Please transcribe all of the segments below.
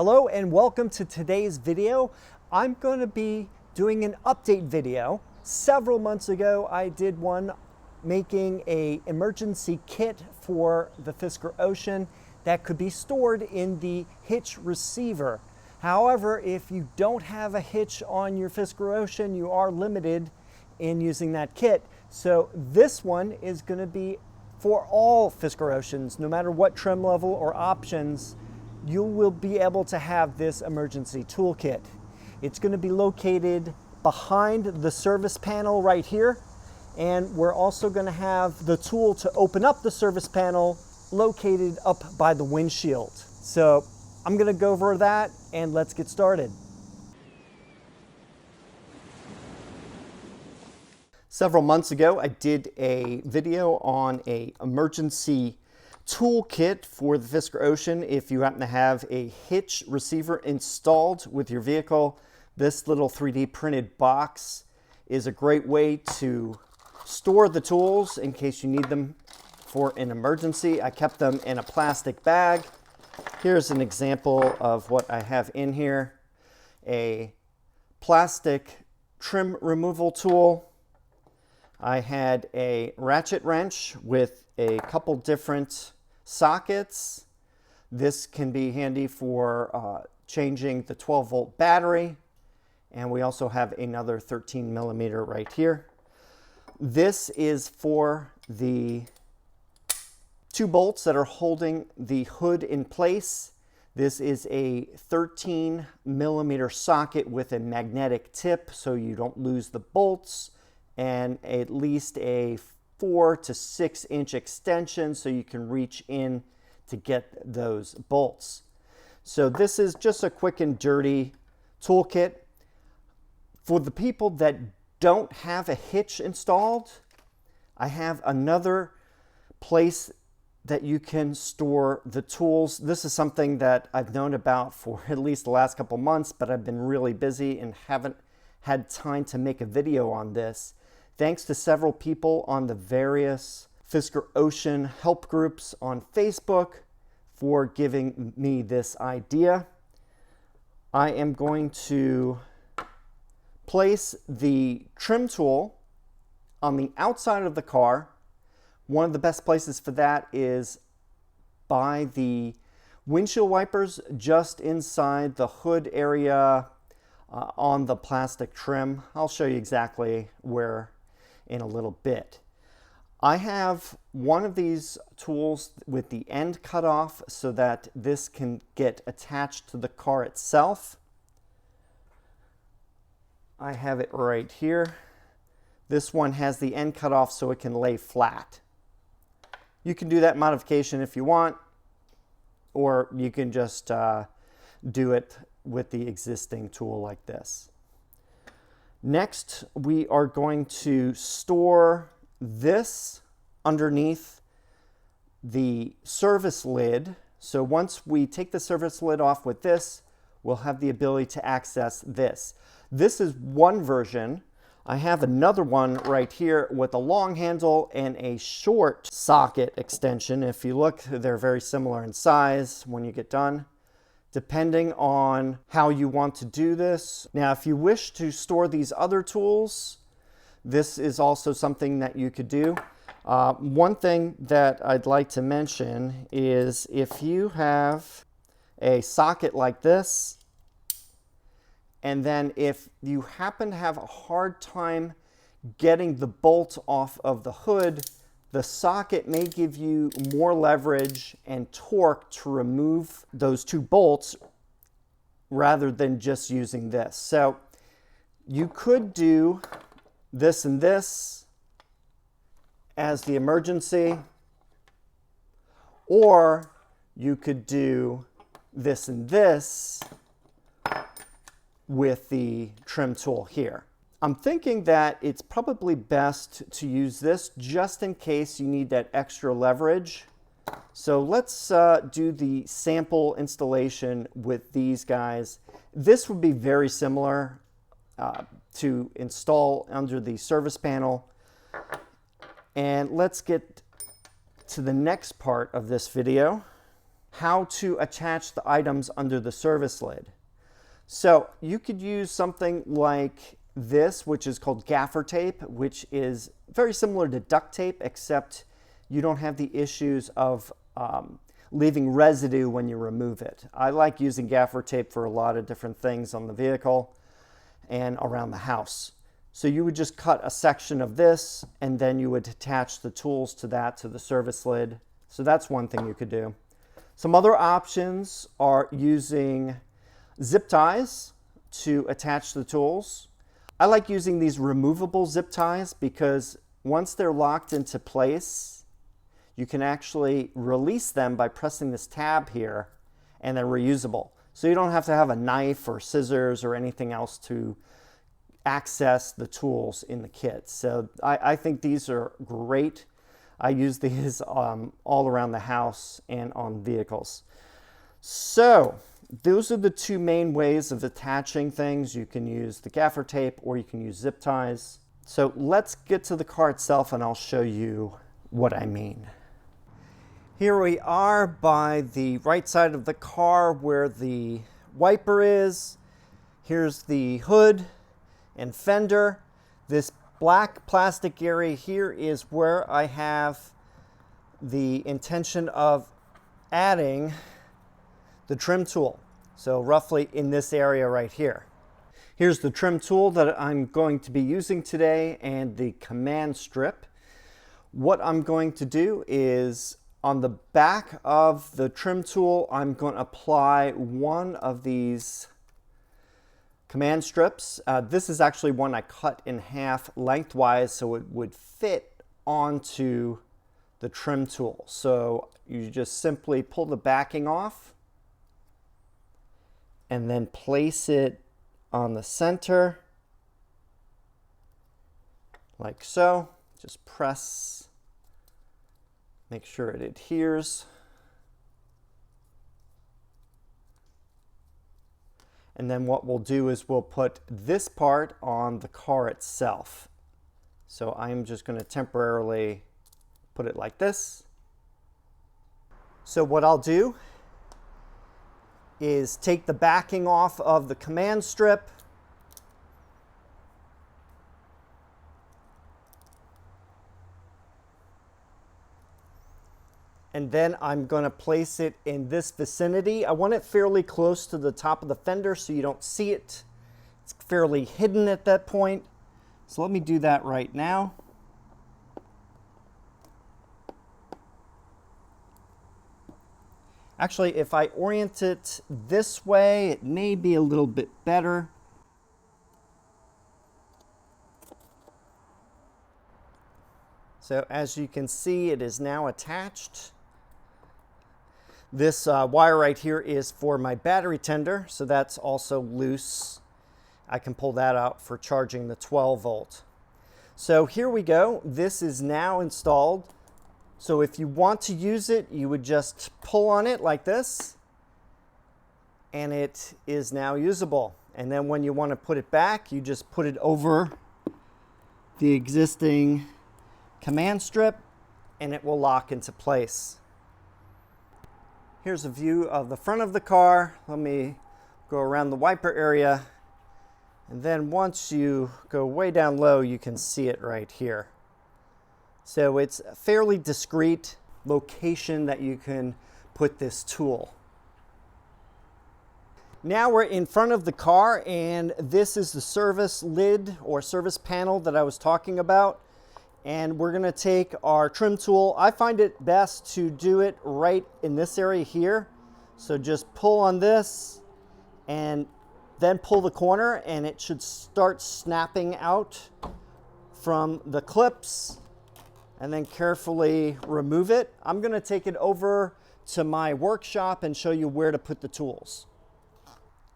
Hello and welcome to today's video. I'm going to be doing an update video. Several months ago I did one making an emergency kit for the Fisker Ocean that could be stored in the hitch receiver. However, if you don't have a hitch on your Fisker Ocean, you are limited in using that kit. So this one is going to be for all Fisker Oceans, no matter what trim level or options. You will be able to have this emergency toolkit. It's going to be located behind the service panel right here, and we're also going to have the tool to open up the service panel located up by the windshield. So I'm going to go over that and let's get started. Several months ago I did a video on an emergency toolkit for the Fisker Ocean. If you happen to have a hitch receiver installed with your vehicle, this little 3D printed box is a great way to store the tools in case you need them for an emergency. I kept them in a plastic bag. Here's an example of what I have in here. A plastic trim removal tool. I had a ratchet wrench with a couple different sockets. This can be handy for changing the 12-volt battery. And we also have another 13 millimeter right here. This is for the two bolts that are holding the hood in place. This is a 13 millimeter socket with a magnetic tip so you don't lose the bolts, and at least a 4 to 6 inch extension so you can reach in to get those bolts. So this is just a quick and dirty toolkit. For the people that don't have a hitch installed, I have another place that you can store the tools. This is something that I've known about for at least the last couple months, but I've been really busy and haven't had time to make a video on this. Thanks to several people on the various Fisker Ocean help groups on Facebook for giving me this idea. I am going to place the trim tool on the outside of the car. One of the best places for that is by the windshield wipers, just inside the hood area on the plastic trim. I'll show you exactly where in a little bit. I have one of these tools with the end cut off so that this can get attached to the car itself. I have it right here. This one has the end cut off so it can lay flat. You can do that modification if you want, or you can just do it with the existing tool like this. Next, we are going to store this underneath the service lid. So once we take the service lid off with this, we'll have the ability to access this. This is one version. I have another one right here with a long handle and a short socket extension. If you look, they're very similar in size when you get done, depending on how you want to do this. Now, if you wish to store these other tools, this is also something that you could do. One thing that I'd like to mention is if you have a socket like this, and then if you happen to have a hard time getting the bolt off of the hood, the socket may give you more leverage and torque to remove those two bolts rather than just using this. So you could do this and this as the emergency, or you could do this and this with the trim tool here. I'm thinking that it's probably best to use this just in case you need that extra leverage. So let's do the sample installation with these guys. This would be very similar to install under the service panel. And let's get to the next part of this video. how to attach the items under the service lid. So you could use something like this, which is called gaffer tape, which is very similar to duct tape, except you don't have the issues of leaving residue when you remove it. I like using gaffer tape for a lot of different things on the vehicle and around the house. So you would just cut a section of this, and then you would attach the tools to that, to the service lid. So that's one thing you could do. Some other options are using zip ties to attach the tools. I like using these removable zip ties because once they're locked into place, you can actually release them by pressing this tab here, and they're reusable. So you don't have to have a knife or scissors or anything else to access the tools in the kit. So I think these are great. I use these all around the house and on vehicles. So those are the two main ways of attaching things. You can use the gaffer tape or you can use zip ties. So let's get to the car itself and I'll show you what I mean. Here we are by the right side of the car where the wiper is. Here's the hood and fender. This black plastic area here is where I have the intention of adding the trim tool. So roughly in this area right here. Here's the trim tool that I'm going to be using today and the command strip. What I'm going to do is on the back of the trim tool, I'm going to apply one of these command strips. This is actually one I cut in half lengthwise so it would fit onto the trim tool. So you just simply pull the backing off and then place it on the center like so. Just press, make sure it adheres. And then what we'll do is we'll put this part on the car itself. So I'm just going to temporarily put it like this. So what I'll do is take the backing off of the command strip. And then I'm going to place it in this vicinity. I want it fairly close to the top of the fender so you don't see it. It's fairly hidden at that point. So let me do that right now. Actually, if I orient it this way, it may be a little bit better. So as you can see, it is now attached. This wire right here is for my battery tender, so that's also loose. I can pull that out for charging the 12 volt. So here we go. This is now installed. So if you want to use it, you would just pull on it like this, and it is now usable. And then when you want to put it back, you just put it over the existing command strip, and it will lock into place. Here's a view of the front of the car. Let me go around the wiper area. And then once you go way down low, you can see it right here. So it's a fairly discreet location that you can put this tool. Now we're in front of the car, and this is the service lid or service panel that I was talking about. And we're going to take our trim tool. I find it best to do it right in this area here. So just pull on this and then pull the corner, and it should start snapping out from the clips, and then carefully remove it. I'm going to take it over to my workshop and show you where to put the tools.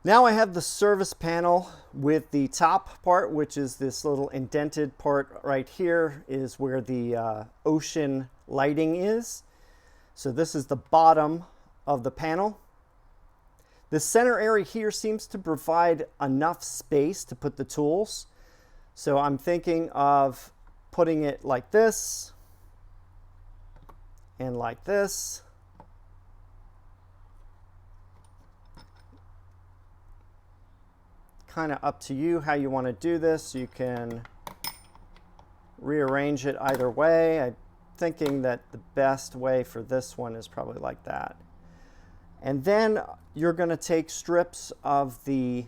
Now I have the service panel with the top part, which is this little indented part right here, is where the ocean lighting is. So this is the bottom of the panel. The center area here seems to provide enough space to put the tools. So I'm thinking of putting it like this and like this. kind of up to you how you want to do this. You can rearrange it either way. I'm thinking that the best way for this one is probably like that. And then you're going to take strips of the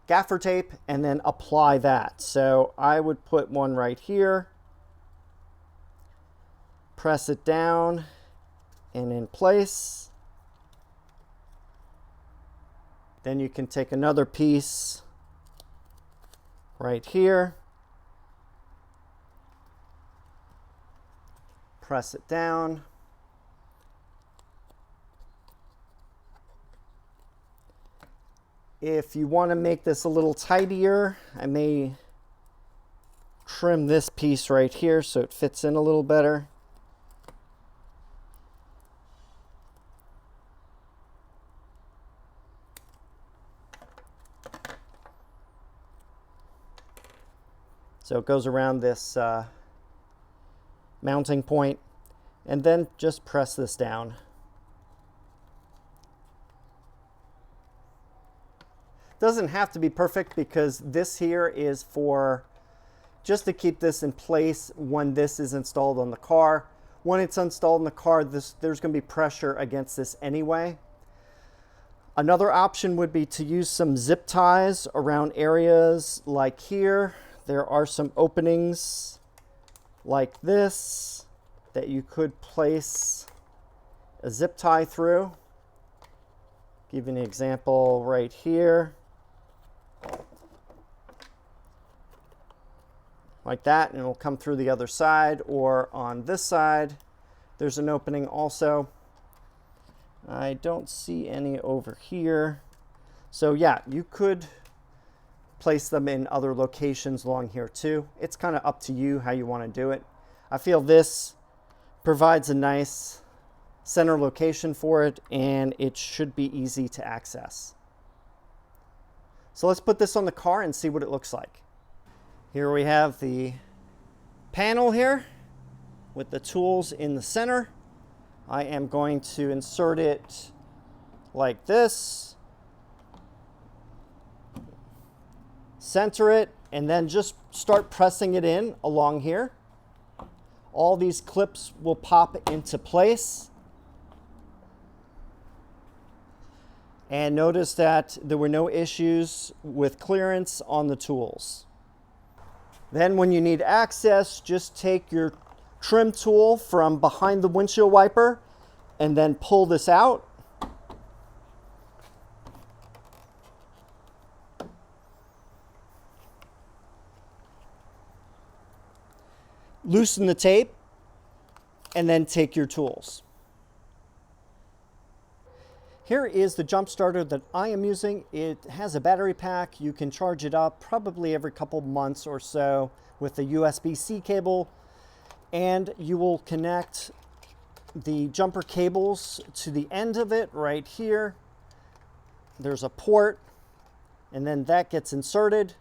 gaffer tape and then apply that. So I would put one right here, press it down and in place. Then you can take another piece right here, press it down. If you want to make this a little tidier, I may trim this piece right here so it fits in a little better. So it goes around this mounting point, and then just press this down. Doesn't have to be perfect because this here is for just to keep this in place when this is installed on the car. When it's installed in the car, there's going to be pressure against this anyway. Another option would be to use some zip ties around areas like here. There are some openings like this that you could place a zip tie through. Give you an example right here. Like that, and it'll come through the other side, or on this side there's an opening also. I don't see any over here. So yeah, you could place them in other locations along here too. It's kind of up to you how you want to do it. I feel this provides a nice center location for it, and it should be easy to access. So let's put this on the car and see what it looks like. Here we have the panel here with the tools in the center. I am going to insert it like this, center it, and then just start pressing it in along here. All these clips will pop into place. And notice that there were no issues with clearance on the tools. Then when you need access, just take your trim tool from behind the windshield wiper and then pull this out. Loosen the tape and then take your tools. Here is the jump starter that I am using. It has a battery pack. You can charge it up probably every couple months or so with a USB-C cable, and you will connect the jumper cables to the end of it right here. There's a port, and then that gets inserted.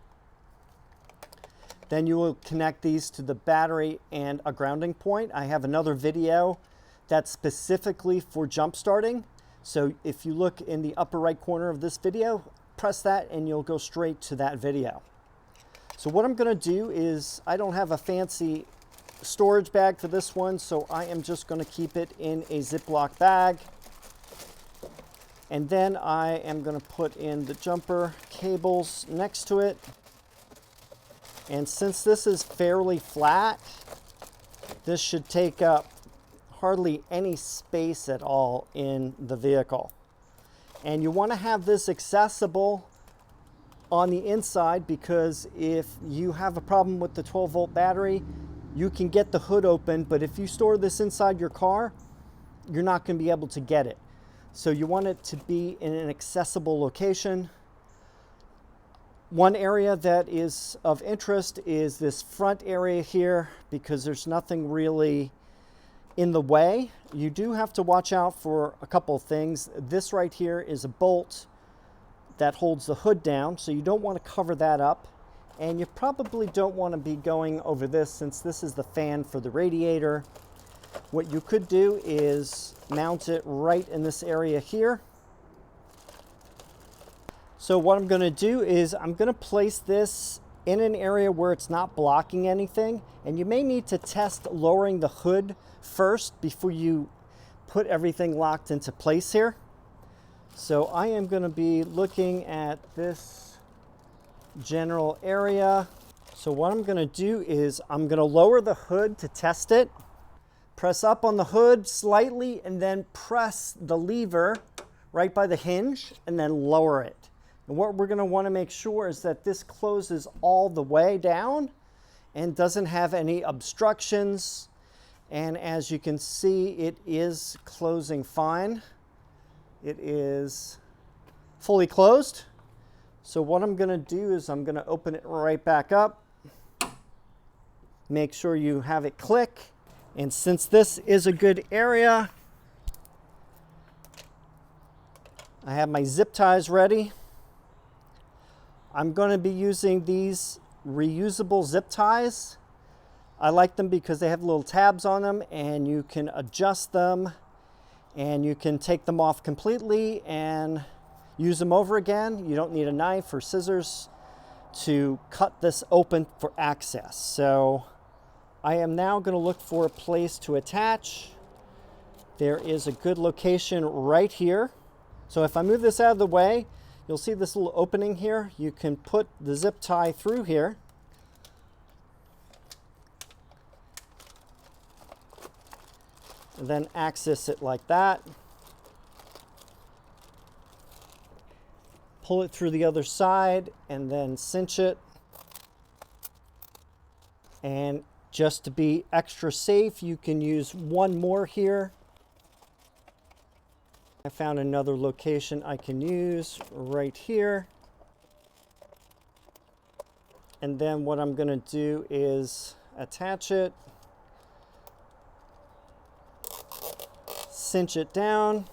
Then you will connect these to the battery and a grounding point. I have another video that's specifically for jump starting. So if you look in the upper right corner of this video, press that and you'll go straight to that video. So what I'm going to do is, I don't have a fancy storage bag for this one, so I am just going to keep it in a Ziploc bag. And then I am going to put in the jumper cables next to it. And since this is fairly flat, this should take up hardly any space at all in the vehicle. And you want to have this accessible on the inside, because if you have a problem with the 12-volt battery, you can get the hood open, but if you store this inside your car, you're not going to be able to get it. So you want it to be in an accessible location. One area that is of interest is this front area here, because there's nothing really in the way. You do have to watch out for a couple of things. This right here is a bolt that holds the hood down, so you don't want to cover that up. And you probably don't want to be going over this, since this is the fan for the radiator. What you could do is mount it right in this area here. So what I'm going to do is I'm going to place this in an area where it's not blocking anything, and you may need to test lowering the hood first before you put everything locked into place here. So I am going to be looking at this general area. So what I'm going to do is I'm going to lower the hood to test it. Press up on the hood slightly and then press the lever right by the hinge and then lower it. And what we're going to want to make sure is that this closes all the way down and doesn't have any obstructions. And as you can see, it is closing fine. It is fully closed. So what I'm going to do is I'm going to open it right back up. Make sure you have it click. And since this is a good area, I have my zip ties ready. I'm going to be using these reusable zip ties. I like them because they have little tabs on them and you can adjust them and you can take them off completely and use them over again. You don't need a knife or scissors to cut this open for access. So I am now going to look for a place to attach. There is a good location right here. So if I move this out of the way, you'll see this little opening here. You can put the zip tie through here. And then access it like that. Pull it through the other side and then cinch it. And just to be extra safe, you can use one more here. I found another location I can use right here. And then what I'm going to do is attach it, cinch it down,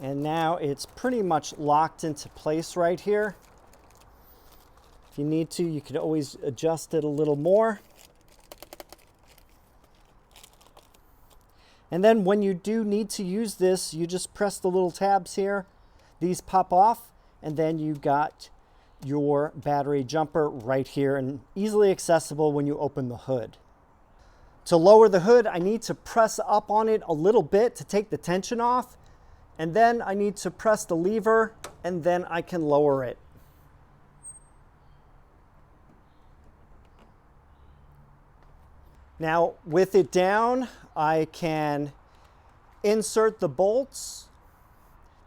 and now it's pretty much locked into place right here. If you need to, you can always adjust it a little more. And then when you do need to use this, you just press the little tabs here. These pop off, and then you got your battery jumper right here and easily accessible when you open the hood. To lower the hood, I need to press up on it a little bit to take the tension off. And then I need to press the lever, and then I can lower it. Now, with it down, I can insert the bolts,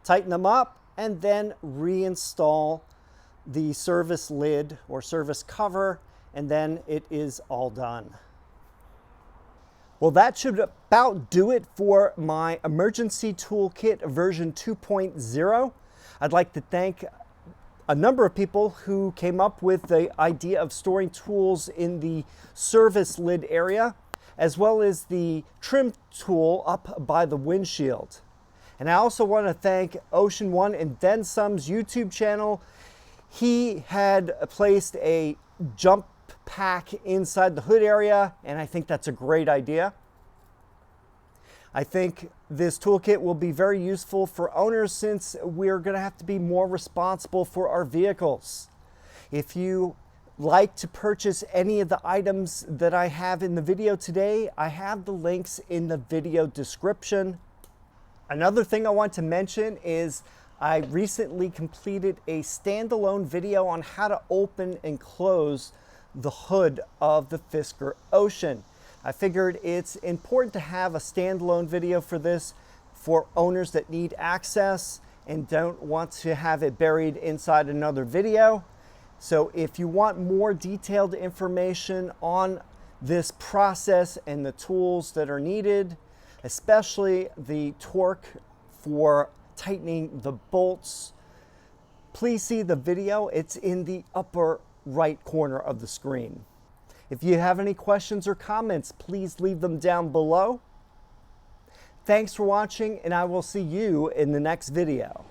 tighten them up, and then reinstall the service lid or service cover, and then it is all done. Well, that should about do it for my emergency toolkit version 2.0. I'd like to thank a number of people who came up with the idea of storing tools in the service lid area, as well as the trim tool up by the windshield. And I also want to thank Ocean1 and Then Some's YouTube channel. He had placed a jump pack inside the hood area, and I think that's a great idea. I think this toolkit will be very useful for owners since we're going to have to be more responsible for our vehicles. If you like to purchase any of the items that I have in the video today, I have the links in the video description. Another thing I want to mention is I recently completed a standalone video on how to open and close the hood of the Fisker Ocean. I figured it's important to have a standalone video for this for owners that need access and don't want to have it buried inside another video. So if you want more detailed information on this process and the tools that are needed, especially the torque for tightening the bolts, please see the video. It's in the upper right corner of the screen. If you have any questions or comments, please leave them down below. Thanks for watching, and I will see you in the next video.